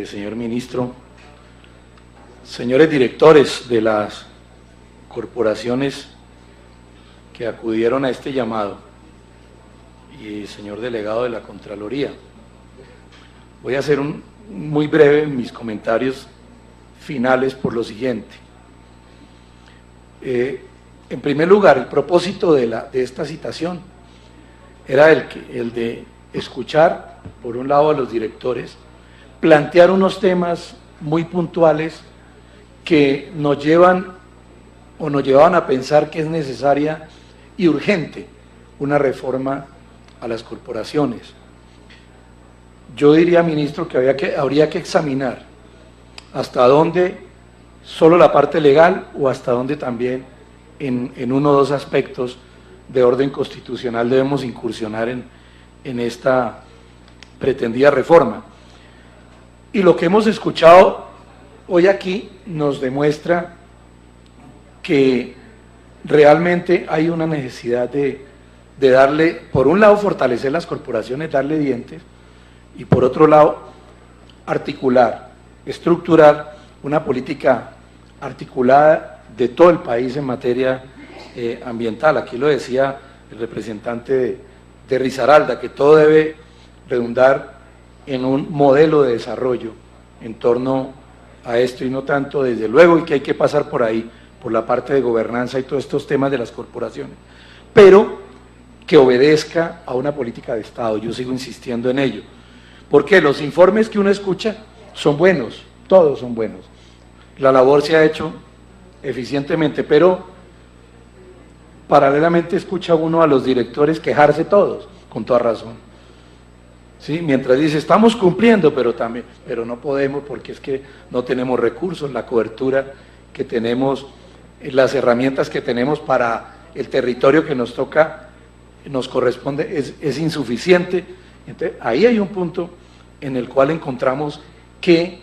señor ministro, señores directores de las corporaciones que acudieron a este llamado y señor delegado de la Contraloría. Voy a hacer muy breve en mis comentarios finales por lo siguiente. En primer lugar, el propósito de esta citación era el de escuchar, por un lado, a los directores, plantear unos temas muy puntuales que nos llevan o nos llevaban a pensar que es necesaria y urgente una reforma a las corporaciones. Yo diría, ministro, que habría que examinar hasta dónde solo la parte legal o hasta dónde también en uno o dos aspectos de orden constitucional debemos incursionar en esta pretendida reforma. Y lo que hemos escuchado hoy aquí nos demuestra que realmente hay una necesidad de darle, por un lado, fortalecer las corporaciones, darle dientes, y por otro lado, articular, estructurar una política articulada de todo el país en materia ambiental. Aquí lo decía el representante de Risaralda, que todo debe redundar en un modelo de desarrollo en torno a esto y no tanto, desde luego, y que hay que pasar por ahí, por la parte de gobernanza y todos estos temas de las corporaciones, pero que obedezca a una política de Estado. Yo sigo insistiendo en ello, porque los informes que uno escucha son buenos, todos son buenos, la labor se ha hecho eficientemente, pero paralelamente escucha uno a los directores quejarse todos, con toda razón, ¿sí? Mientras dice, estamos cumpliendo, pero no podemos porque es que no tenemos recursos, la cobertura que tenemos, las herramientas que tenemos para el territorio que nos toca, nos corresponde, es insuficiente. Entonces, ahí hay un punto en el cual encontramos que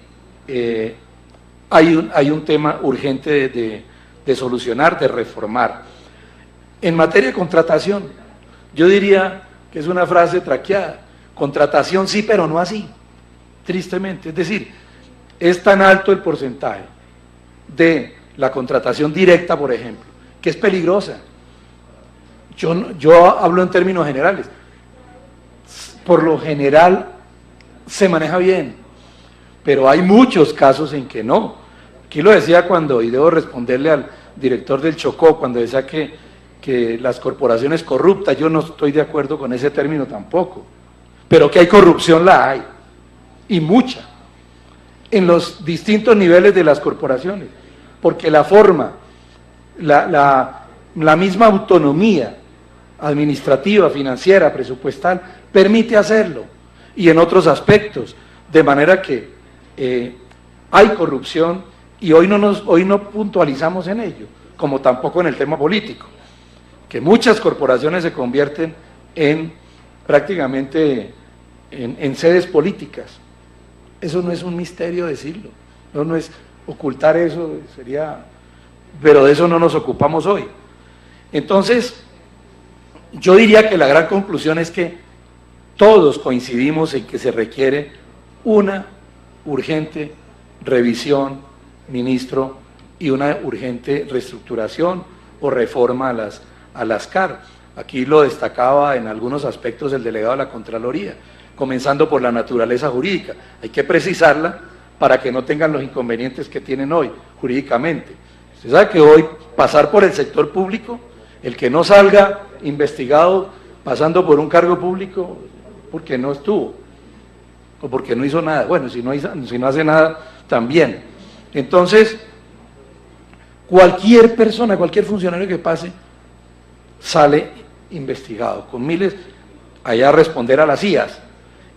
hay un tema urgente de solucionar, de reformar. En materia de contratación, yo diría que es una frase traqueada, contratación sí, pero no así, tristemente. Es decir, es tan alto el porcentaje de la contratación directa, por ejemplo, que es peligrosa. Yo hablo en términos generales. Por lo general se maneja bien, pero hay muchos casos en que no. Aquí lo decía y debo responderle al director del Chocó, cuando decía que las corporaciones corruptas, yo no estoy de acuerdo con ese término tampoco, pero que hay corrupción, la hay, y mucha, en los distintos niveles de las corporaciones, porque la forma, la misma autonomía administrativa, financiera, presupuestal, permite hacerlo, y en otros aspectos, de manera que hay corrupción, y hoy no puntualizamos en ello, como tampoco en el tema político, que muchas corporaciones se convierten prácticamente en sedes políticas. Eso no es un misterio decirlo, no es ocultar eso, pero de eso no nos ocupamos hoy. Entonces, yo diría que la gran conclusión es que todos coincidimos en que se requiere una urgente revisión, ministro, y una urgente reestructuración o reforma a las CAR. Aquí lo destacaba en algunos aspectos el delegado de la Contraloría, comenzando por la naturaleza jurídica. Hay que precisarla para que no tengan los inconvenientes que tienen hoy, jurídicamente. Usted sabe que hoy pasar por el sector público, el que no salga investigado pasando por un cargo público, porque no estuvo, o porque no hizo nada. Bueno, si no hace nada, también. Entonces, cualquier persona, cualquier funcionario que pase, sale investigado, con miles, allá a responder a las IAS,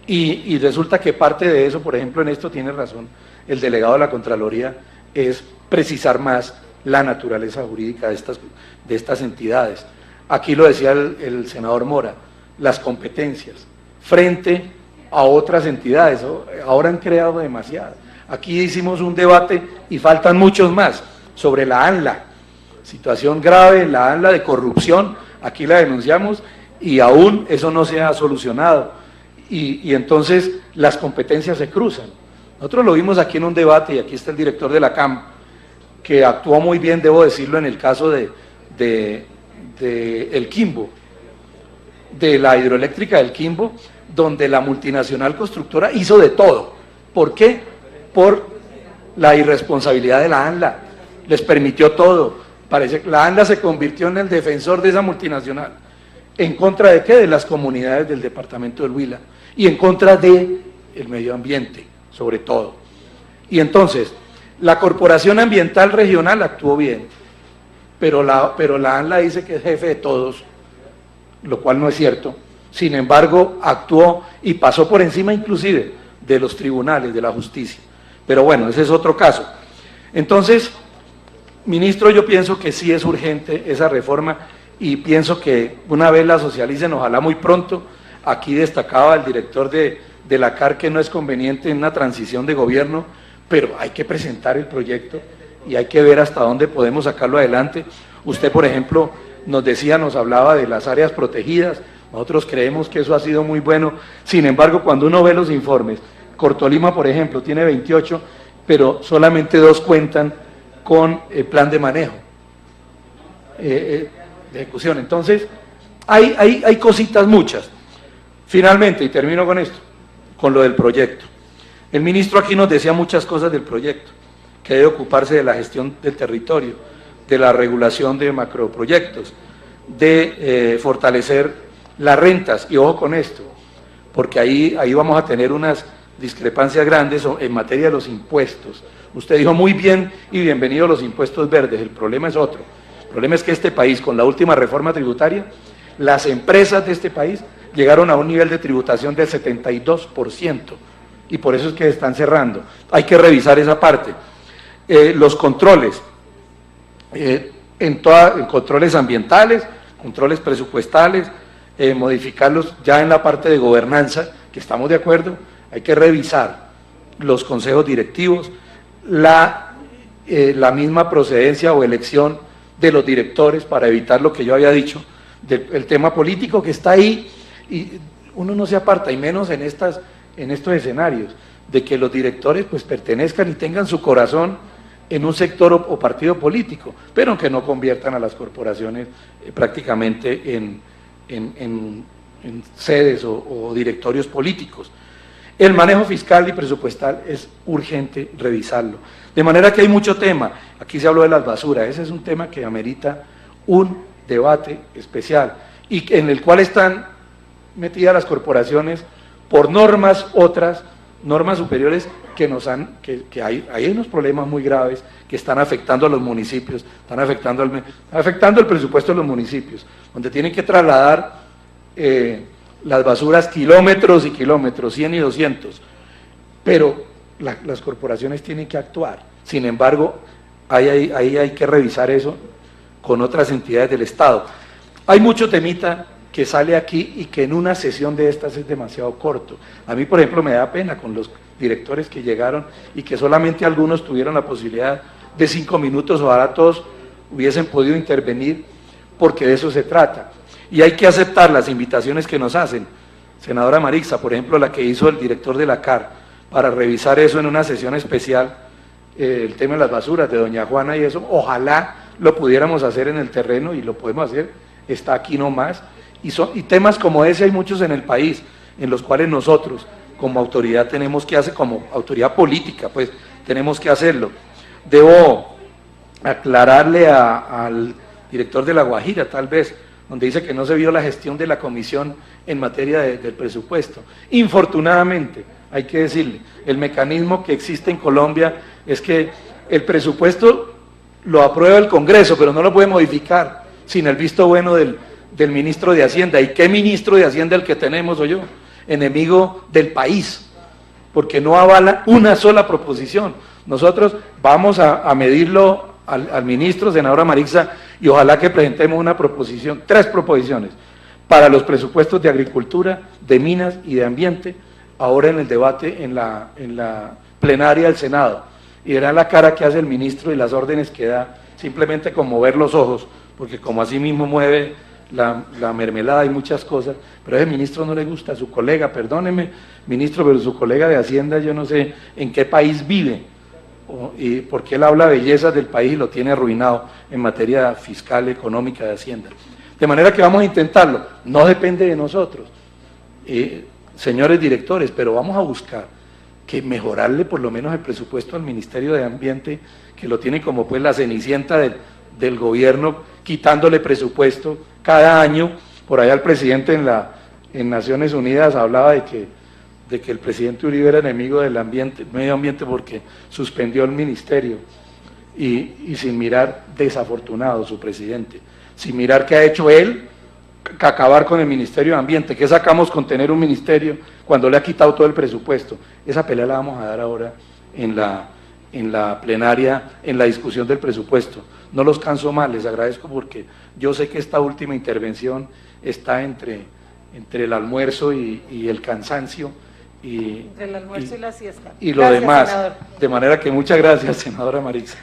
y resulta que parte de eso, por ejemplo, en esto tiene razón el delegado de la Contraloría, es precisar más la naturaleza jurídica de estas entidades. Aquí lo decía el senador Mora, las competencias, frente a otras entidades, ahora han creado demasiadas. Aquí hicimos un debate y faltan muchos más, sobre la ANLA, situación grave, la ANLA de corrupción, aquí la denunciamos y aún eso no se ha solucionado, y entonces las competencias se cruzan, Nosotros lo vimos aquí en un debate, y aquí está el director de la CAM, que actuó muy bien, debo decirlo, en el caso de El Quimbo, de la hidroeléctrica del Quimbo, donde la multinacional constructora hizo de todo. ¿Por qué? Por la irresponsabilidad de la ANLA. Les permitió todo. Parece que la ANLA se convirtió en el defensor de esa multinacional. ¿En contra de qué? De las comunidades del departamento del Huila. Y en contra del medio ambiente, sobre todo. Y entonces, la Corporación Ambiental Regional actuó bien, pero la ANLA dice que es jefe de todos, lo cual no es cierto. Sin embargo, actuó y pasó por encima inclusive de los tribunales, de la justicia. Pero bueno, ese es otro caso. Entonces, ministro, yo pienso que sí es urgente esa reforma y pienso que una vez la socialicen, ojalá muy pronto. Aquí destacaba el director de la CAR que no es conveniente en una transición de gobierno, pero hay que presentar el proyecto y hay que ver hasta dónde podemos sacarlo adelante. Usted, por ejemplo, nos hablaba de las áreas protegidas. Nosotros creemos que eso ha sido muy bueno. Sin embargo, cuando uno ve los informes, Cortolima, por ejemplo, tiene 28, pero solamente 2 cuentan con el plan de manejo, de ejecución. Entonces, hay cositas muchas. Finalmente, y termino con esto, con lo del proyecto. El ministro aquí nos decía muchas cosas del proyecto, que debe ocuparse de la gestión del territorio, de la regulación de macroproyectos, de fortalecer las rentas, y ojo con esto, porque ahí vamos a tener unas discrepancias grandes en materia de los impuestos. Usted dijo muy bien y bienvenido a los impuestos verdes, el problema es otro. El problema es que este país, con la última reforma tributaria, las empresas de este país llegaron a un nivel de tributación del 72%, y por eso es que están cerrando. Hay que revisar esa parte. Los controles, en controles ambientales, controles presupuestales, modificarlos ya en la parte de gobernanza, que estamos de acuerdo. Hay que revisar los consejos directivos, la misma procedencia o elección de los directores para evitar lo que yo había dicho, el tema político que está ahí, y uno no se aparta, y menos en estos escenarios, de que los directores pues pertenezcan y tengan su corazón en un sector o partido político, pero que no conviertan a las corporaciones prácticamente en sedes o directorios políticos. El manejo fiscal y presupuestal es urgente revisarlo. De manera que hay mucho tema. Aquí se habló de las basuras. Ese es un tema que amerita un debate especial y en el cual están metidas las corporaciones por normas, otras normas superiores que hay unos problemas muy graves que están afectando a los municipios, están afectando el presupuesto de los municipios, donde tienen que trasladar las basuras kilómetros y kilómetros, 100 y 200, pero las corporaciones tienen que actuar. Sin embargo, ahí hay que revisar eso con otras entidades del Estado. Hay mucho temita que sale aquí y que en una sesión de estas es demasiado corto. A mí, por ejemplo, me da pena con los directores que llegaron y que solamente algunos tuvieron la posibilidad de 5 minutos, ojalá todos hubiesen podido intervenir, porque de eso se trata. Y hay que aceptar las invitaciones que nos hacen. Senadora Marixa, por ejemplo, la que hizo el director de la CAR, para revisar eso en una sesión especial, el tema de las basuras, de doña Juana y eso, ojalá lo pudiéramos hacer en el terreno, y lo podemos hacer, está aquí nomás, y temas como ese hay muchos en el país, en los cuales nosotros, como autoridad tenemos que hacer, como autoridad política, pues, tenemos que hacerlo. Debo aclararle al director de La Guajira, tal vez, donde dice que no se vio la gestión de la comisión en materia del presupuesto. Infortunadamente, hay que decirle, el mecanismo que existe en Colombia es que el presupuesto lo aprueba el Congreso, pero no lo puede modificar sin el visto bueno del ministro de Hacienda. ¿Y qué ministro de Hacienda el que tenemos, o yo? Enemigo del país, porque no avala una sola proposición. Nosotros vamos a medirlo al ministro, senadora Marixa, y ojalá que presentemos una proposición, 3 proposiciones, para los presupuestos de agricultura, de minas y de ambiente, ahora en el debate en la plenaria del Senado. Y verán la cara que hace el ministro y las órdenes que da, simplemente con mover los ojos, porque como así mismo mueve la mermelada y muchas cosas, pero a ese ministro no le gusta, a su colega, perdóneme, ministro, pero su colega de Hacienda, yo no sé en qué país vive, y porque él habla bellezas del país y lo tiene arruinado en materia fiscal, económica, de Hacienda. De manera que vamos a intentarlo, no depende de nosotros, señores directores, pero vamos a buscar que mejorarle por lo menos el presupuesto al Ministerio de Ambiente, que lo tiene como pues la cenicienta del gobierno, quitándole presupuesto cada año. Por allá el presidente en Naciones Unidas hablaba de que el presidente Uribe era enemigo del medio ambiente porque suspendió el ministerio, y sin mirar, desafortunado su presidente, sin mirar qué ha hecho él, que acabar con el Ministerio de Ambiente. ¿Qué sacamos con tener un ministerio cuando le ha quitado todo el presupuesto? Esa pelea la vamos a dar ahora en la plenaria, en la discusión del presupuesto. No los canso más, les agradezco porque yo sé que esta última intervención está entre el almuerzo y el cansancio. Entre el almuerzo y la siesta. Y lo demás. Senador. De manera que muchas gracias, senadora Marixa.